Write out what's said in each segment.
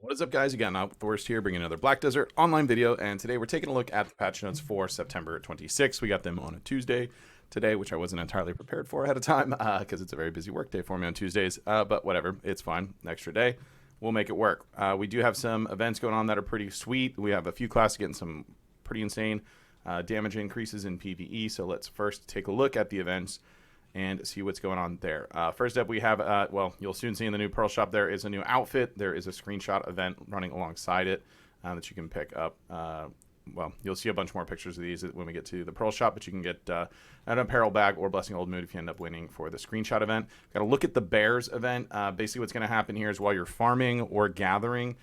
What is up, guys? Again, NotTheWorst here, bringing another Black Desert online video, and today we're taking a look at the patch notes for September 26th. We got them on a Tuesday today, which I wasn't entirely prepared for ahead of time because it's a very busy work day for me on Tuesdays, but whatever, it's fine. An extra day, we'll make it work. We do have some events going on that are pretty sweet. We have a few classes getting some pretty insane damage increases in PvE, so let's first take a look at the events and see what's going on there. First up, we have, well, you'll soon see in the new Pearl Shop, there is a new outfit. There is a screenshot event running alongside it that you can pick up. Well, you'll see a bunch more pictures of these when we get to the Pearl Shop, but you can get an apparel bag or Blessing Old Mood if you end up winning for the screenshot event. Got to look at the Bears event. Basically, what's going to happen here is while you're farming or gathering,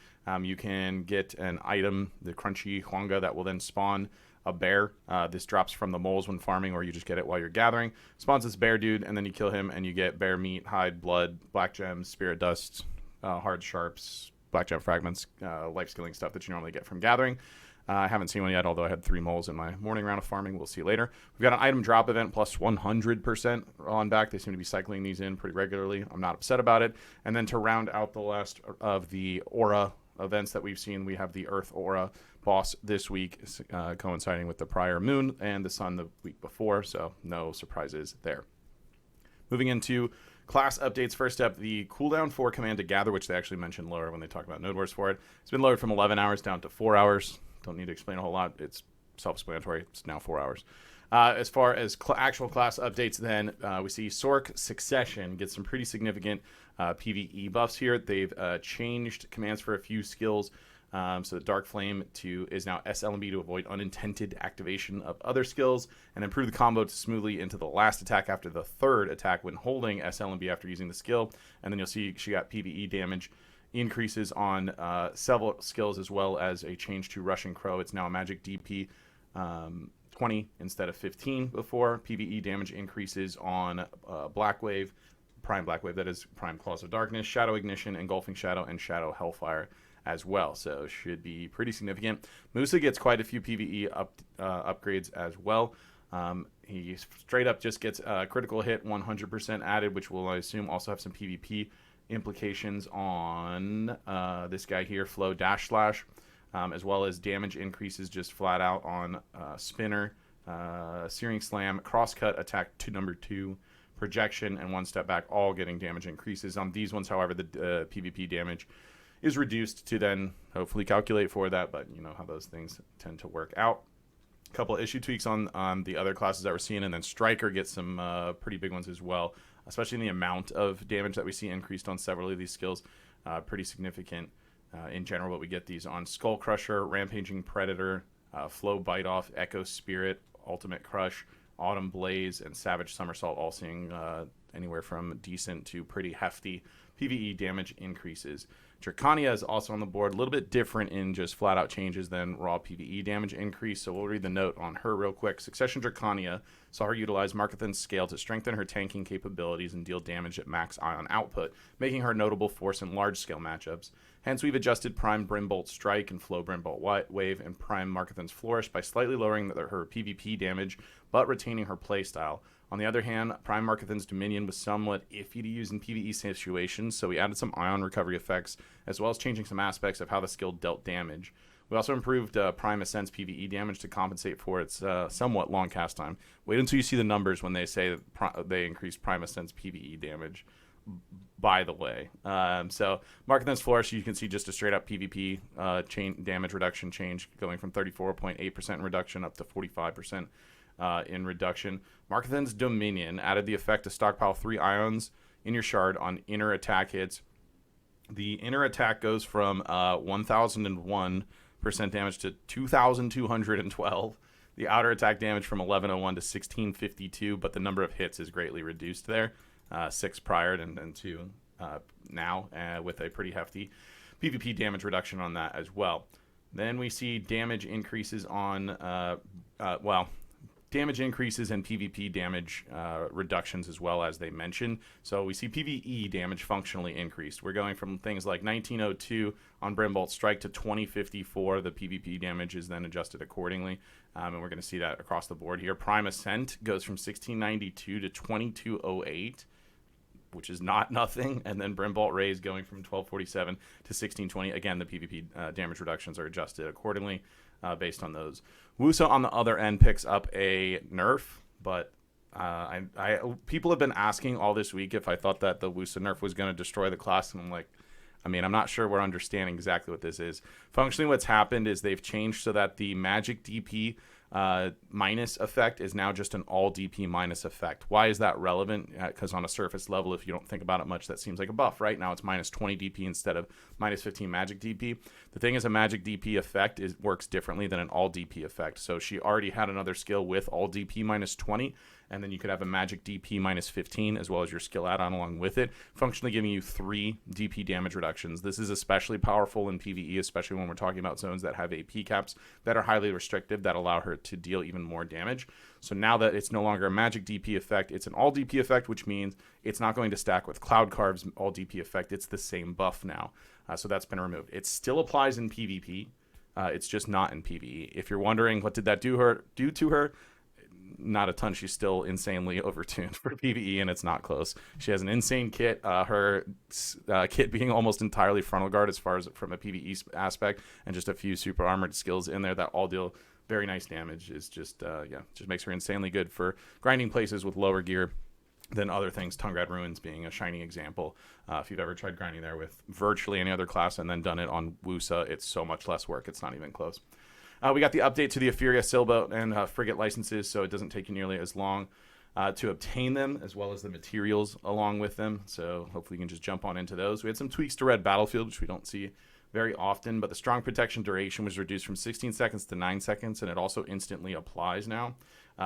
you can get an item, the Crunchy Huanga, that will then spawn a bear. This drops from the moles when farming, or you just get it while you're gathering. Spawns this bear dude, and then you kill him, and you get bear meat, hide, blood, black gems, spirit dust, hard sharps, black gem fragments, life skilling stuff that you normally get from gathering. I haven't seen one yet, although I had 3 moles in my morning round of farming. We'll see later. We've got an item drop event plus 100% on back. They seem to be cycling these in pretty regularly. I'm not upset about it. And then to round out the last of the aura events that we've seen, we have the Earth Aura boss this week, coinciding with the prior moon and the sun the week before, so no surprises there. Moving into class updates. First up, the cooldown for command to gather, which they actually mentioned lower when they talk about NotTheWorst for it. It's been lowered from 11 hours down to 4 hours. Don't need to explain a whole lot. It's self-explanatory. It's now 4 hours. As far as actual class updates, then we see Sorc Succession get some pretty significant PvE buffs here. They've changed commands for a few skills. So the Dark Flame is now SLB to avoid unintended activation of other skills, and improve the combo to smoothly into the last attack after the third attack when holding SLB after using the skill. And then you'll see she got PvE damage increases on several skills, as well as a change to Russian Crow. It's now a magic DP 20 instead of 15 before. PvE damage increases on Black Wave, Prime Black Wave, that is, Prime Claws of Darkness, Shadow Ignition, Engulfing Shadow, and Shadow Hellfire as well, so should be pretty significant. Musa gets quite a few PvE upgrades as well. He straight up just gets a critical hit 100% added, which will, I assume, also have some PvP implications on this guy here, Flow Dash Slash, as well as damage increases just flat out on Spinner, Searing Slam, Crosscut, Attack to number 2, Projection, and One Step Back, all getting damage increases. On these ones, however, the PvP damage is reduced to then hopefully calculate for that, but you know how those things tend to work out. A couple issue tweaks on the other classes that we're seeing, and then Striker gets some pretty big ones as well, especially in the amount of damage that we see increased on several of these skills. Pretty significant in general, but we get these on Skull Crusher, Rampaging Predator, Flow Bite Off, Echo Spirit, Ultimate Crush, Autumn Blaze, and Savage Somersault, all seeing anywhere from decent to pretty hefty PvE damage increases. Dracania is also on the board, a little bit different in just flat out changes than raw PvE damage increase, so we'll read the note on her real quick. Succession Dracania saw her utilize Markethan's scale to strengthen her tanking capabilities and deal damage at max ion output, making her a notable force in large scale matchups. Hence, we've adjusted Prime Brimbolt Strike and Flow Brimbolt Wave and Prime Markethan's Flourish by slightly lowering her PvP damage, but retaining her playstyle. On the other hand, Prime Markethan's Dominion was somewhat iffy to use in PvE situations, so we added some ion recovery effects, as well as changing some aspects of how the skill dealt damage. We also improved Prime Ascent's PvE damage to compensate for its somewhat long cast time. Wait until you see the numbers when they say that they increased Prime Ascent's PvE damage, by the way. So Markethan's Flourish, you can see just a straight up PvP damage reduction change, going from 34.8% reduction up to 45% in reduction. Markethan's Dominion added the effect to stockpile 3 ions in your shard on inner attack hits. The inner attack goes from 1001% damage to 2212. The outer attack damage from 1101 to 1652, but the number of hits is greatly reduced there. 6 prior and 2 now, with a pretty hefty PvP damage reduction on that as well. Then we see damage increases on, damage increases and PvP damage reductions as well, as they mentioned. So we see PvE damage functionally increased. We're going from things like 1902 on Brimbolt Strike to 2054. The PvP damage is then adjusted accordingly, and we're going to see that across the board here. Prime Ascent goes from 1692 to 2208. which is not nothing, and then Brimbolt Rays going from 1247 to 1620. Again, the PvP damage reductions are adjusted accordingly based on those. Woosa on the other end picks up a nerf, but people have been asking all this week if I thought that the Woosa nerf was going to destroy the class, and I'm like, I mean, I'm not sure we're understanding exactly what this is. Functionally, what's happened is they've changed so that the magic DP minus effect is now just an all DP minus effect. Why is that relevant? Because on a surface level, if you don't think about it much, that seems like a buff, right? Now it's minus 20 DP instead of minus 15 magic DP. The thing is, a magic DP effect works differently than an all DP effect. So she already had another skill with all DP minus 20, and then you could have a magic DP minus 15 as well as your skill add-on along with it, functionally giving you 3 DP damage reductions. This is especially powerful in PvE, especially when we're talking about zones that have AP caps that are highly restrictive that allow her to deal even more damage. So now that it's no longer a magic DP effect, it's an all DP effect, which means it's not going to stack with Cloud Carve's all DP effect. It's the same buff now. So that's been removed. It still applies in PvP. It's just not in PvE. If you're wondering what did that do to her, not a ton. She's still insanely overtuned for PvE, and it's not close. She has an insane kit. Her kit being almost entirely frontal guard as far as from a PvE aspect, and just a few super armored skills in there that all deal very nice damage. Is just just makes her insanely good for grinding places with lower gear than other things. Tungrad Ruins being a shining example. If you've ever tried grinding there with virtually any other class and then done it on Woosa, it's so much less work. It's not even close. We got the update to the Etheria sailboat and frigate licenses, so it doesn't take you nearly as long to obtain them, as well as the materials along with them. So hopefully you can just jump on into those. We had some tweaks to Red Battlefield, which we don't see very often, but the strong protection duration was reduced from 16 seconds to 9 seconds, and it also instantly applies now.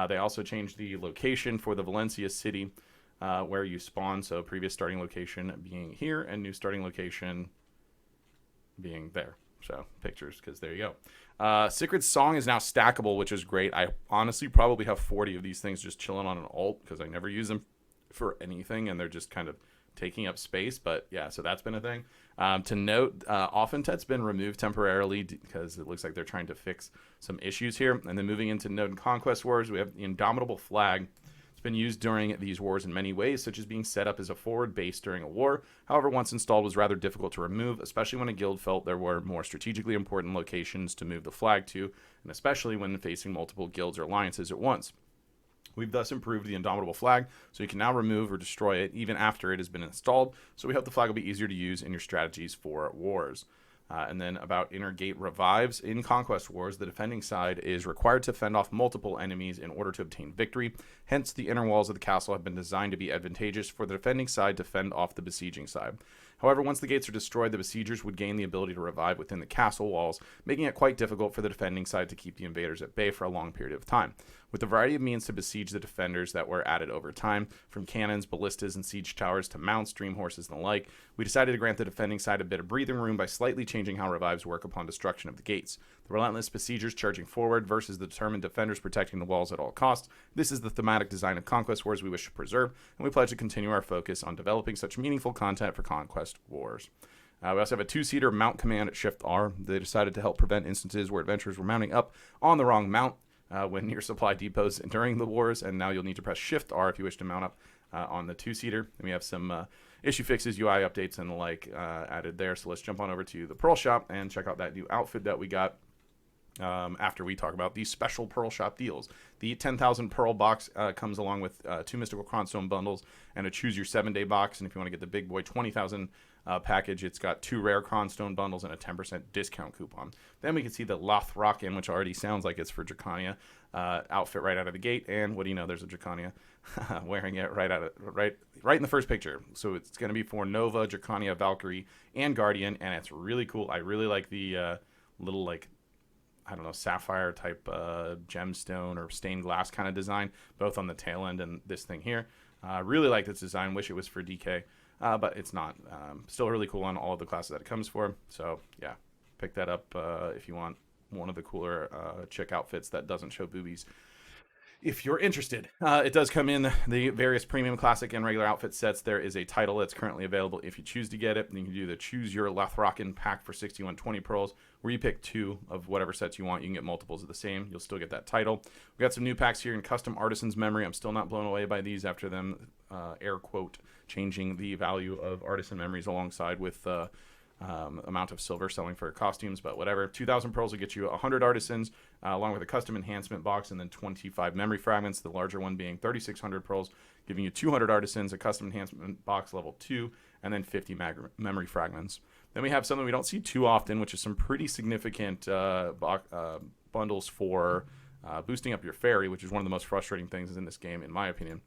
They also changed the location for the Valencia city where you spawn, so previous starting location being here and new starting location being there. So pictures, because there you go. Secret Song is now stackable, which is great. I honestly probably have 40 of these things just chilling on an alt because I never use them for anything, and they're just kind of taking up space. But yeah, so that's been a thing. To note, Offentet's been removed temporarily because it looks like they're trying to fix some issues here. And then moving into Node and Conquest Wars, we have the Indomitable Flag. It's been used during these wars in many ways, such as being set up as a forward base during a war. However, once installed, was rather difficult to remove, especially when a guild felt there were more strategically important locations to move the flag to, and especially when facing multiple guilds or alliances at once. We've thus improved the Indomitable Flag, so you can now remove or destroy it even after it has been installed, so we hope the flag will be easier to use in your strategies for wars. And then about inner gate revives. In Conquest Wars, the defending side is required to fend off multiple enemies in order to obtain victory. Hence, the inner walls of the castle have been designed to be advantageous for the defending side to fend off the besieging side. However, once the gates are destroyed, the besiegers would gain the ability to revive within the castle walls, making it quite difficult for the defending side to keep the invaders at bay for a long period of time. With a variety of means to besiege the defenders that were added over time, from cannons, ballistas, and siege towers to mounts, dream horses, and the like, we decided to grant the defending side a bit of breathing room by slightly changing how revives work upon destruction of the gates. The relentless besiegers charging forward versus the determined defenders protecting the walls at all costs. This is the thematic design of Conquest Wars we wish to preserve, and we pledge to continue our focus on developing such meaningful content for Conquest Wars. We also have a 2-seater mount command at Shift R. They decided to help prevent instances where adventurers were mounting up on the wrong mount when near supply depots during the wars, and now you'll need to press Shift R if you wish to mount up on the 2-seater. And we have some issue fixes, UI updates, and the like added there. So let's jump on over to the Pearl Shop and check out that new outfit that we got. After we talk about these special Pearl Shop deals. The 10,000 Pearl box comes along with 2 Mystical Cronstone bundles and a Choose Your 7-Day box. And if you want to get the big boy 20,000 package, it's got 2 rare Cronstone bundles and a 10% discount coupon. Then we can see the Lothrockin, which already sounds like it's for Dracania, outfit right out of the gate. And what do you know? There's a Dracania wearing it right in the first picture. So it's going to be for Nova, Dracania, Valkyrie, and Guardian, and it's really cool. I really like the little I don't know, sapphire type gemstone or stained glass kind of design, both on the tail end and this thing here. Really like this design. Wish it was for DK, but it's not. Still really cool on all of the classes that it comes for. So yeah, pick that up if you want one of the cooler chick outfits that doesn't show boobies. if you're interested. It does come in the various premium, classic, and regular outfit sets. There is a title that's currently available if you choose to get it. You can do the Choose Your Lothrockin pack for 6120 pearls, where you pick 2 of whatever sets you want. You can get multiples of the same. You'll still get that title. We got some new packs here in Custom Artisan's Memory. I'm still not blown away by these after them, air quote, changing the value of Artisan Memories alongside with amount of silver selling for costumes, but whatever. 2,000 pearls will get you 100 artisans, along with a custom enhancement box, and then 25 memory fragments, the larger one being 3,600 pearls, giving you 200 artisans, a custom enhancement box level 2, and then 50 memory fragments. Then we have something we don't see too often, which is some pretty significant bundles for boosting up your fairy, which is one of the most frustrating things in this game, in my opinion.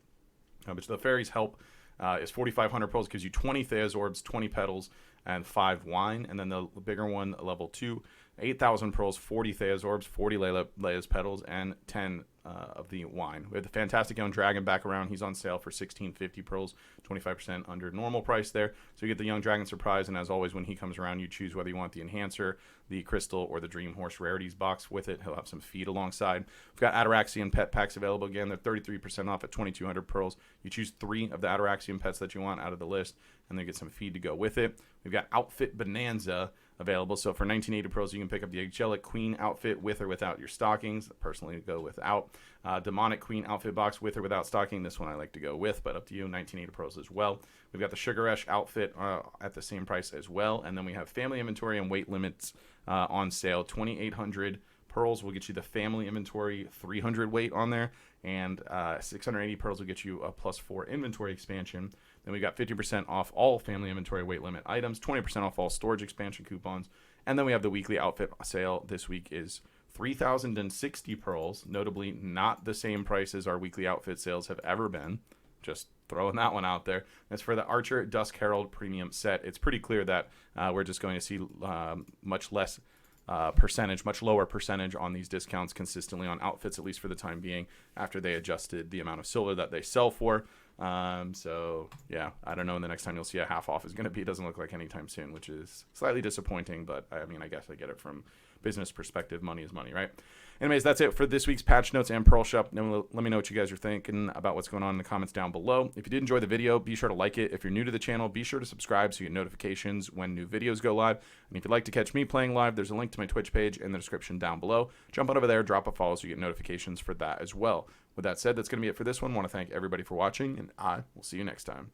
But the fairies help is 4,500 pearls, gives you 20 Thea's orbs, 20 petals, and 5 wine. And then the bigger one, level 2, 8,000 pearls, 40 Thea's orbs, 40 Leia's petals, and 10 of the wine. We have the Fantastic Young Dragon back around. He's on sale for 1,650 pearls, 25% under normal price there. So you get the Young Dragon surprise, and as always, when he comes around, you choose whether you want the Enhancer, the Crystal, or the Dream Horse Rarities box with it. He'll have some feed alongside. We've got Ataraxian pet packs available again. They're 33% off at 2,200 pearls. You choose 3 of the Ataraxian pets that you want out of the list, and then get some feed to go with it. We've got Outfit Bonanza available. So for 1980 pearls, you can pick up the Angelic Queen outfit with or without your stockings. Personally, go without. Demonic Queen outfit box with or without stocking. This one I like to go with, but up to you. 1980 pearls as well. We've got the Sugaresh outfit at the same price as well. And then we have family inventory and weight limits on sale. 2,800 pearls will get you the family inventory 300 weight on there, and 680 pearls will get you a +4 inventory expansion. Then we got 50% off all family inventory weight limit items, 20% off all storage expansion coupons, and then we have the weekly outfit sale. This week is 3,060 pearls, notably not the same price as our weekly outfit sales have ever been. Just throwing that one out there. As for the Archer Dusk Herald premium set, it's pretty clear that we're just going to see much lower percentage on these discounts consistently on outfits, at least for the time being, after they adjusted the amount of silver that they sell for. So yeah, I don't know when the next time you'll see a half off is going to be. It doesn't look like anytime soon, which is slightly disappointing, but I mean, I guess I get it from business perspective. Money is money, right? Anyways, that's it for this week's patch notes and Pearl Shop. Let me know what you guys are thinking about what's going on in the comments down below. If you did enjoy the video, be sure to like it. If you're new to the channel, be sure to subscribe so you get notifications when new videos go live. And if you'd like to catch me playing live, there's a link to my Twitch page in the description down below. Jump on over there, drop a follow so you get notifications for that as well. With that said, that's going to be it for this one. I want to thank everybody for watching, and I will see you next time.